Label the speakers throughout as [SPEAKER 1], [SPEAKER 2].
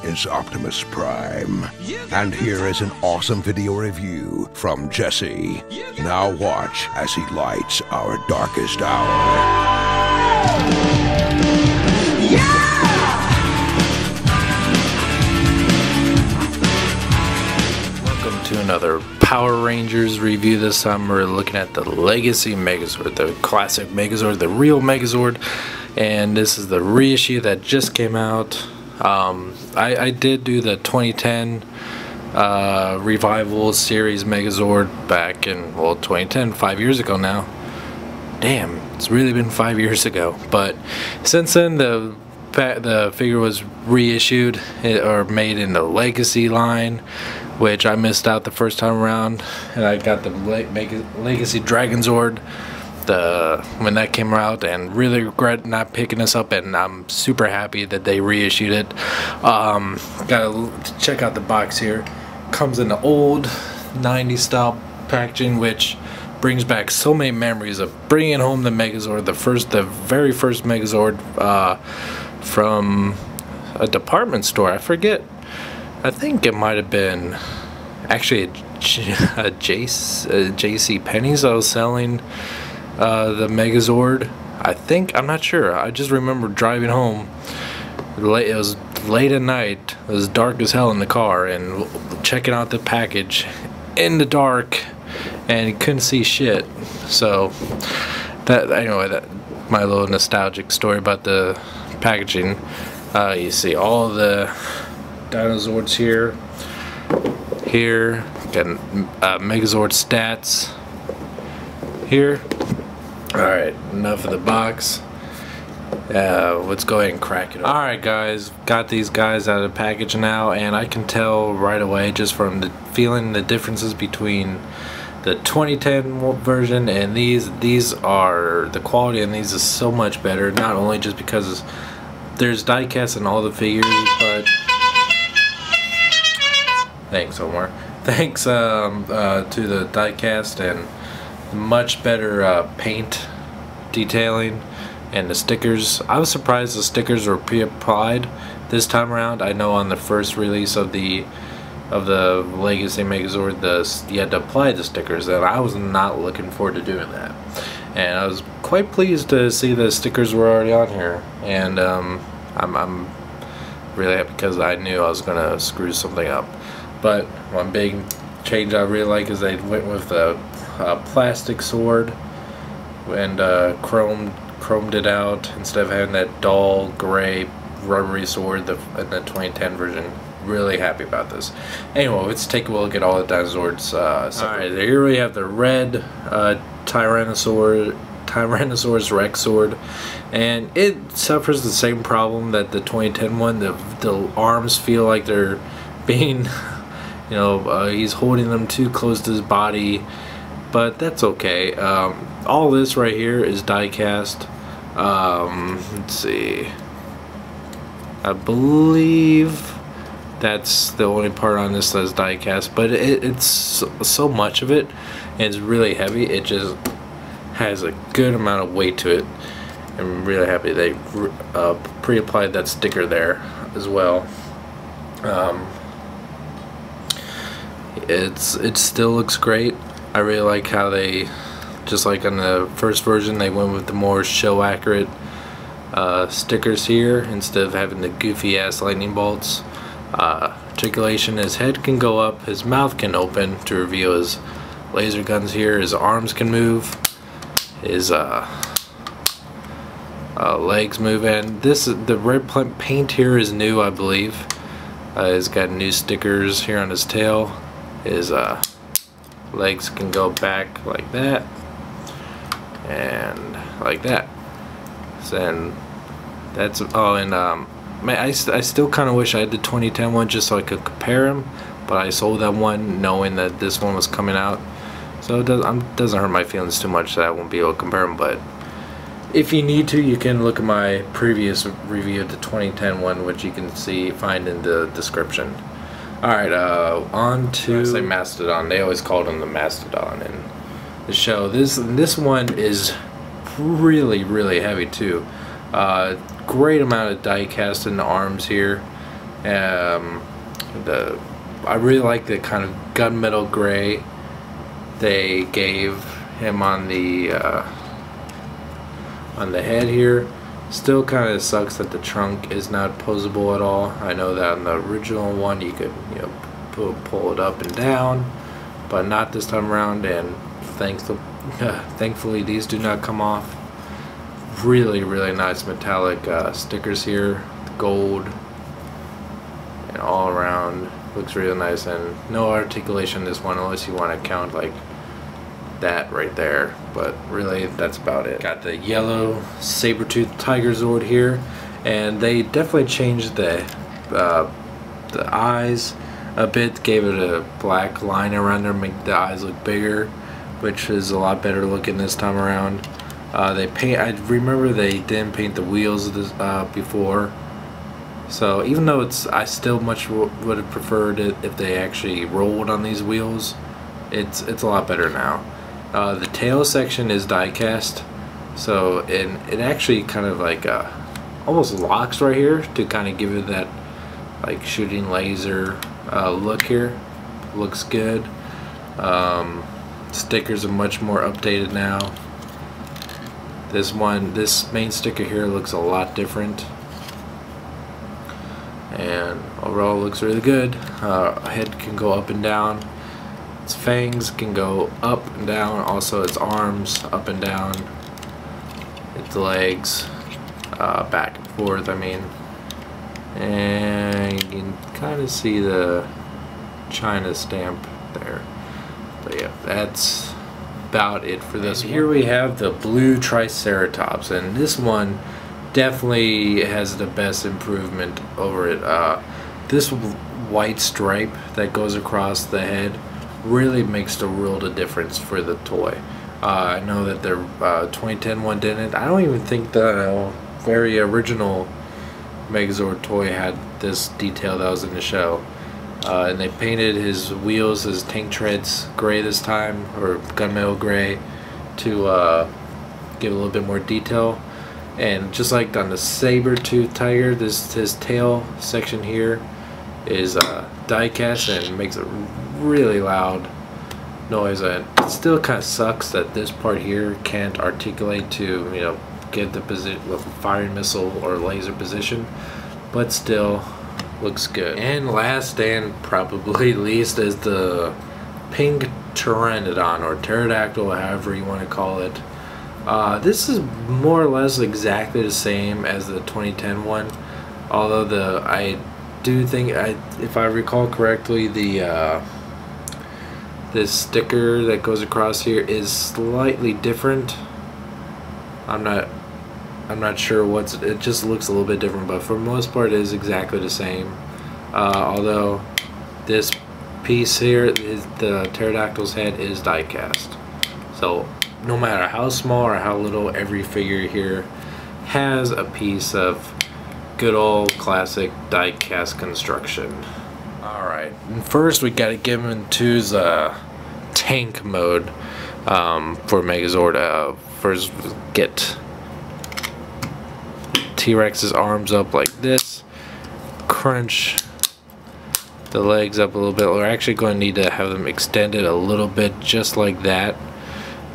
[SPEAKER 1] is Optimus Prime. And here is an awesome video review from Jesse. Now watch as he lights our darkest hour.
[SPEAKER 2] Welcome to another Power Rangers review. This time we're looking at the Legacy Megazord, the classic Megazord, the real Megazord. And this is the reissue that just came out. I did do the 2010 revival series Megazord back in, well, 2010, 5 years ago now. Damn, it's really been 5 years ago. But since then, the figure was reissued or made in the Legacy line, which I missed out the first time around, and I got the Legacy Dragonzord when that came out, and really regret not picking this up, and I'm super happy that they reissued it. Gotta check out the box here. Comes in the old 90s style packaging, which brings back so many memories of bringing home the Megazord, the very first Megazord from a department store. I forget. I think it might have been actually a JC Penney's I was selling the Megazord. I'm not sure. I just remember driving home. It was late at night. It was dark as hell in the car, and checking out the package in the dark, and you couldn't see shit. So that, anyway, that my little nostalgic story about the packaging. You see all the Dinozords here. Got Megazord stats here. Alright, enough of the box. Let's go ahead and crack it. Alright guys, got these guys out of the package now, and I can tell right away just from feeling the differences between the 2010 version and these. The quality in these is so much better, not only just because there's diecast in all the figures, but thanks Omar. Thanks to the diecast and much better paint detailing and the stickers. I was surprised the stickers were pre-applied this time around. I know on the first release of the Legacy Megazord, you had to apply the stickers, and I was not looking forward to doing that. And I was quite pleased to see the stickers were already on here, and I'm really happy because I knew I was gonna screw something up. But one big change I really like is they went with the plastic sword and chromed it out instead of having that dull gray rubbery sword in the 2010 version. Really happy about this. Anyway, let's take a look at all the Dinozords. Alright, here we have the red Tyrannosaurus Rex sword, and it suffers the same problem that the 2010 one. The arms feel like they're being, he's holding them too close to his body, but that's okay. All this right here is die-cast. Let's see. I believe that's the only part on this that's die-cast, but it's so much of it, and it's really heavy. It just has a good amount of weight to it. I'm really happy they pre-applied that sticker there as well. It still looks great. I really like how they, just like on the first version, they went with the more show accurate stickers here instead of having the goofy ass lightning bolts. Articulation, his head can go up, his mouth can open to reveal his laser guns here, his arms can move, his legs move, and the red paint here is new, I believe. He's got new stickers here on his tail. His legs can go back like that and like that. And that's man, I still kind of wish I had the 2010 one just so I could compare them, but I sold that one knowing that this one was coming out, so it doesn't hurt my feelings too much that I won't be able to compare them. But if you need to, you can look at my previous review of the 2010 one, which you can find in the description. Alright, on to Mastodon. They always called him the Mastodon in the show. This one is really heavy too. Great amount of die cast in the arms here. I really like the kind of gunmetal gray they gave him on the head here. Still kind of sucks that the trunk is not posable at all. I know that on the original one you could, you know, pull it up and down, but not this time around. And thankfully these do not come off. Really nice metallic stickers here, gold, and all around looks really nice. And no articulation this one unless you want to count like that right there, but really that's about it. Got the yellow saber-toothed Tigerzord here, and they definitely changed the eyes a bit, gave it a black line around there, make the eyes look bigger, which is a lot better looking this time around. I remember they didn't paint the wheels this, before, so even though I still much would have preferred it if they actually rolled on these wheels. It's a lot better now. The tail section is die cast, so it actually kind of like almost locks right here to kind of give it that like shooting laser look here. Looks good. Stickers are much more updated now. This main sticker here looks a lot different, and overall looks really good. Head can go up and down. Its fangs can go up and down, also its arms up and down, its legs back and forth, I mean. And you can kind of see the China stamp there. But yeah, that's about it for this one. Here we have the blue Triceratops, and this one definitely has the best improvement over it. This white stripe that goes across the head really makes the world of difference for the toy. I know that their 2010 one didn't. I don't even think the very original Megazord toy had this detail that was in the show. And they painted his wheels, his tank treads gray this time, or gunmetal gray, to give a little bit more detail. And just like on the saber-toothed tiger, his tail section here is die cast and makes a really loud noise. And it still kind of sucks that this part here can't articulate to, you know, get the position, firing missile or laser position, but still looks good. And last and probably least is the pink Pteranodon, or Pterodactyl, however you want to call it. This is more or less exactly the same as the 2010 one, although I do think, if I recall correctly, this sticker that goes across here is slightly different. I'm not sure it just looks a little bit different, but for the most part it is exactly the same. Although this piece here, the Pterodactyl's head, is die cast. So no matter how small or how little, every figure here has a piece of good old classic die cast construction. Alright, first we gotta get into the tank mode for Megazord. First get T-Rex's arms up like this, crunch the legs up a little bit. We're actually going to need to have them extended a little bit, just like that.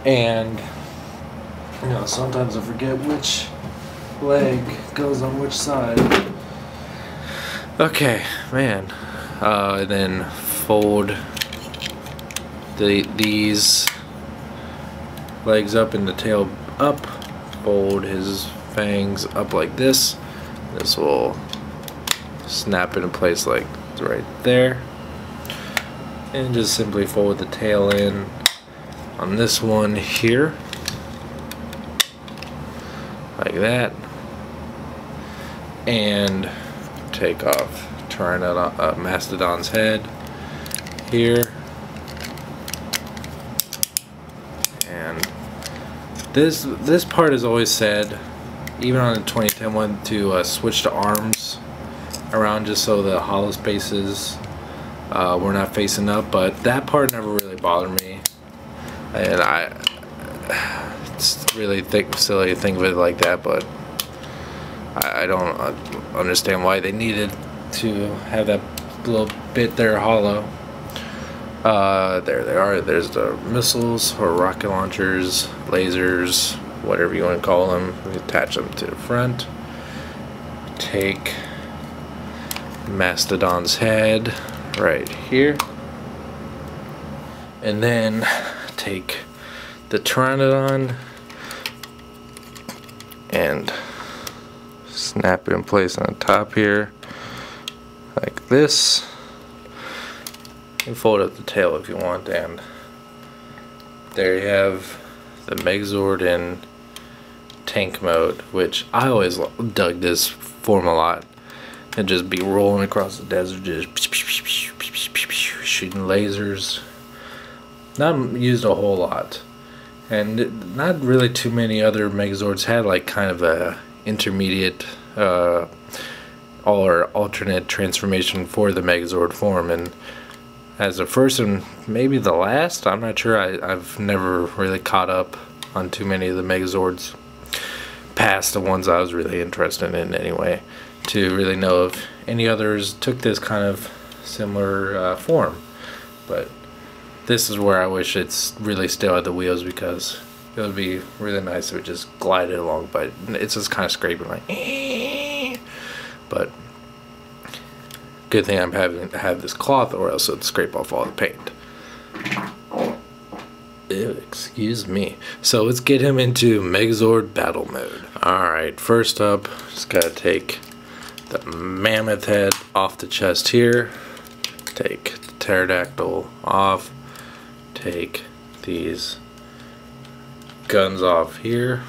[SPEAKER 2] And you know, sometimes I forget which leg goes on which side. Okay, man. And then fold these legs up and the tail up. Fold his fangs up like this. This will snap into place like right there, and just simply fold the tail in on this one here like that, and take off Mastodon's head here. And this part is always said, even on the 2010 one, to switch the arms around just so the hollow spaces were not facing up, but that part never really bothered me, and it's really silly to think of it like that, but I don't understand why they needed to have that little bit there hollow. There they are. There's the missiles or rocket launchers, lasers, whatever you want to call them. We attach them to the front. Take Mastodon's head right here, and then take the Pteranodon and snap it in place on the top here like this. You fold up the tail if you want, and there you have the Megazord in tank mode, which I always dug this form a lot. And just be rolling across the desert, just shooting lasers. Not used a whole lot, and not really too many other Megazords had like kind of a intermediate or alternate transformation for the Megazord form. And as the first and maybe the last, I'm not sure. I've never really caught up on too many of the Megazords past the ones I was really interested in anyway, to really know if any others took this kind of similar form. But this is where I wish it's really still at the wheels, because it would be really nice if it just glided along, but it's just kind of scraping like but good thing I'm having to have this cloth, or else it'd scrape off all the paint. Ew, excuse me. So let's get him into Megazord battle mode. Alright, first up, just gotta take the mammoth head off the chest here. Take the pterodactyl off. Take these guns off here.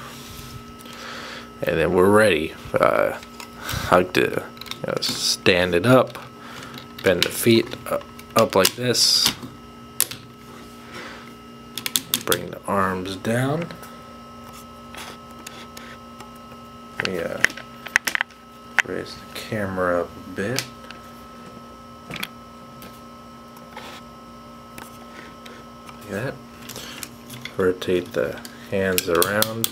[SPEAKER 2] And then we're ready. I like to stand it up. Bend the feet up like this. Bring the arms down. Yeah. Raise the camera up a bit. Like that. Rotate the hands around.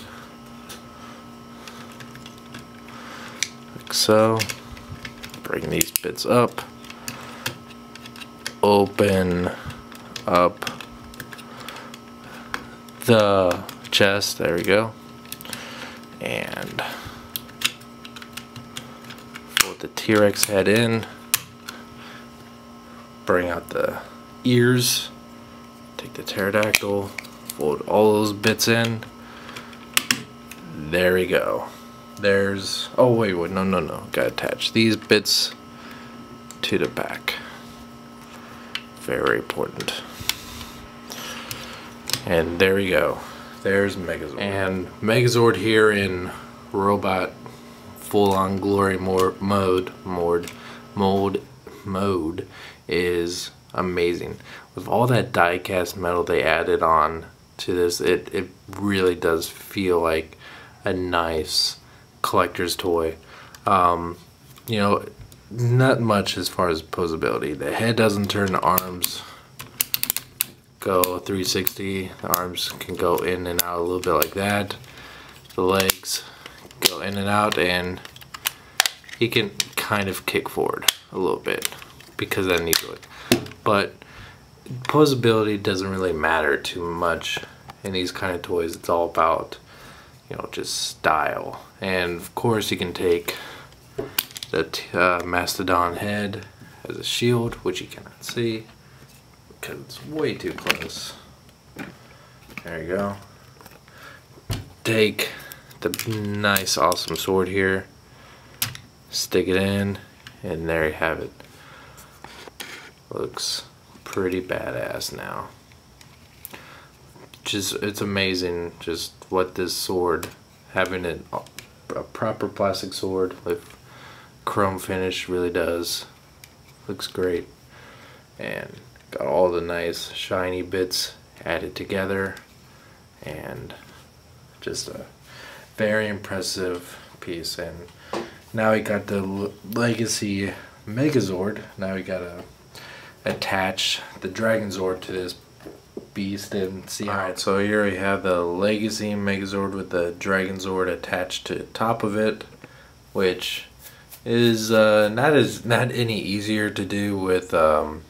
[SPEAKER 2] Like so. Bring these bits up. Open up the chest. There we go. And fold the T-Rex head in. Bring out the ears. Take the pterodactyl. Fold all those bits in. There we go. There's... oh wait, no. Gotta attach these bits to the back. Very important. And there we go. There's Megazord. And Megazord here in robot full-on glory mode is amazing. With all that die-cast metal they added on to this, it really does feel like a nice collector's toy. You know, not much as far as posability. The head doesn't turn, the arms go 360. The arms can go in and out a little bit like that. The legs go in and out, and he can kind of kick forward a little bit because I need to it. But posability doesn't really matter too much in these kind of toys. It's all about, you know, just style. And of course you can take the Mastodon head as a shield, which you cannot see because it's way too close. There you go. Take the nice awesome sword here, stick it in, and there you have it. Looks pretty badass now. Just, it's amazing just what this sword, having it a proper plastic sword with chrome finish, really does. Looks great. And got all the nice shiny bits added together, and just a very impressive piece. And now we got the Legacy Megazord. Now we gotta attach the Dragonzord to this beast and see how. Alright, so here we have the Legacy Megazord with the Dragonzord attached to the top of it, which is not any easier to do with the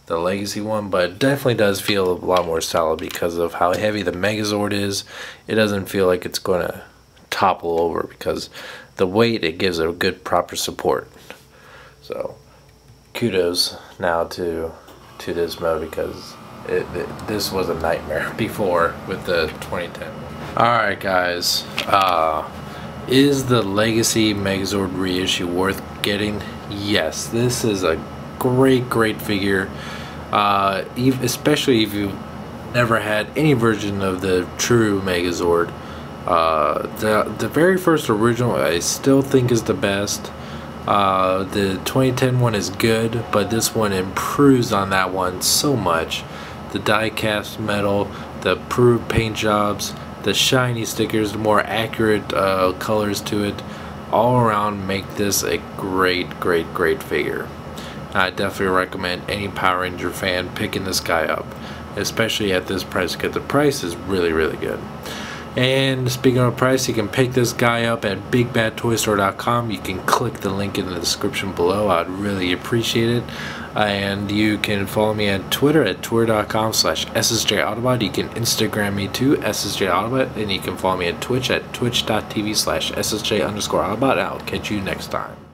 [SPEAKER 2] Legacy one, but it definitely does feel a lot more solid because of how heavy the Megazord is. It doesn't feel like it's going to topple over because the weight, it gives a good proper support. So kudos now to this mode, because this was a nightmare before with the 2010 one. Alright guys, is the Legacy Megazord reissue worth getting? Yes, this is a great figure, especially if you've never had any version of the true Megazord. The very first original I still think is the best. The 2010 one is good, but this one improves on that one so much. The die-cast metal, the improved paint jobs, the shiny stickers, the more accurate colors to it, all around make this a great figure. I definitely recommend any Power Ranger fan picking this guy up, especially at this price, because the price is really good. And speaking of price, you can pick this guy up at bigbadtoystore.com. You can click the link in the description below. I'd really appreciate it. And you can follow me at Twitter at twitter.com/SSJAutobot. You can Instagram me too, SSJAutobot. And you can follow me at Twitch at twitch.tv/SSJ_Autobot. I'll catch you next time.